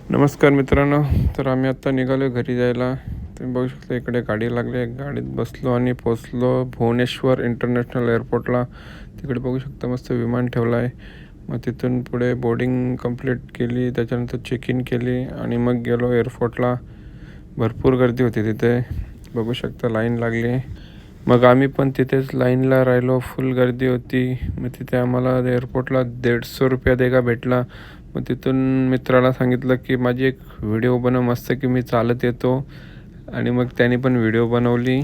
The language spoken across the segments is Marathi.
नमस्कार मित्रांनो. तर आम्ही आत्ता निघालो घरी जायला. तुम्ही बघू शकता इकडे गाडी लागली आहे. गाडीत बसलो आणि पोचलो भुवनेश्वर इंटरनॅशनल एअरपोर्टला. तिकडे बघू शकता मस्त विमान ठेवलं आहे. मग तिथून पुढे बोर्डिंग कंप्लीट केली, त्याच्यानंतर चेक इन केली आणि मग गेलो एअरपोर्टला. भरपूर गर्दी होती तिथे, बघू शकता लाईन लागली. मग आम्ही पण तिथेच लाईनला राहिलो. फुल गर्दी होती. मग तिथे आम्हाला एअरपोर्टला 150 रुपया देगा भेटला. मग तिथून मित्राला सांगितलं की माझी एक व्हिडिओ बनव मस्त, की मी चालत येतो. आणि मग त्याने पण व्हिडिओ बनवली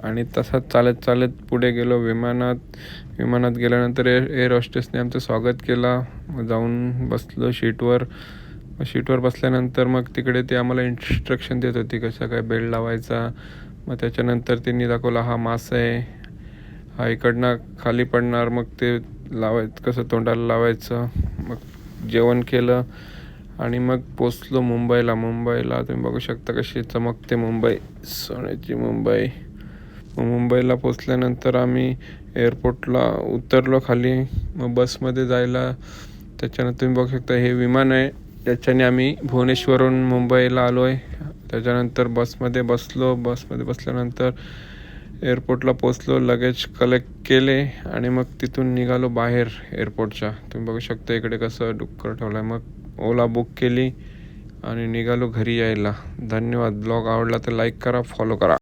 आणि तसाच चालत चालत पुढे गेलो विमानात गेल्यानंतर एअर होस्टेसने आमचं स्वागत केला. जाऊन बसलो सीटवर बसल्यानंतर मग तिकडे ते आम्हाला इन्स्ट्रक्शन देत होती कसा काय बेल्ट लावायचा. मग त्याच्यानंतर त्यांनी दाखवला हा मास आहे, हा इकडनं खाली पडणार, मग ते कसं तोंडाला लावायचं. मग जेवण केलं आणि मग पोचलो मुंबईला. तुम्ही बघू शकता कशी चमकते मुंबई, सोन्याची मुंबई. मुंबईला पोचल्यानंतर आम्ही एअरपोर्टला उतरलो खाली. मग बसमध्ये जायला, त्याच्यानंतर तुम्ही बघू शकता हे विमान आहे, त्याच्याने आम्ही भुवनेश्वरहून मुंबईला आलो आहे. त्याच्यानंतर बसमध्ये बसल्यानंतर एअरपोर्टला पोचलो, लगेज कलेक्ट केले आणि मग तिथून निघालो बाहेर एअरपोर्टच्या. तुम्ही बघू शकता इकडे कसं डुक्कर ठेवलं आहे. मग ओला बुक केली आणि निघालो घरी यायला. धन्यवाद. ब्लॉग आवडला तर लाईक करा, फॉलो करा.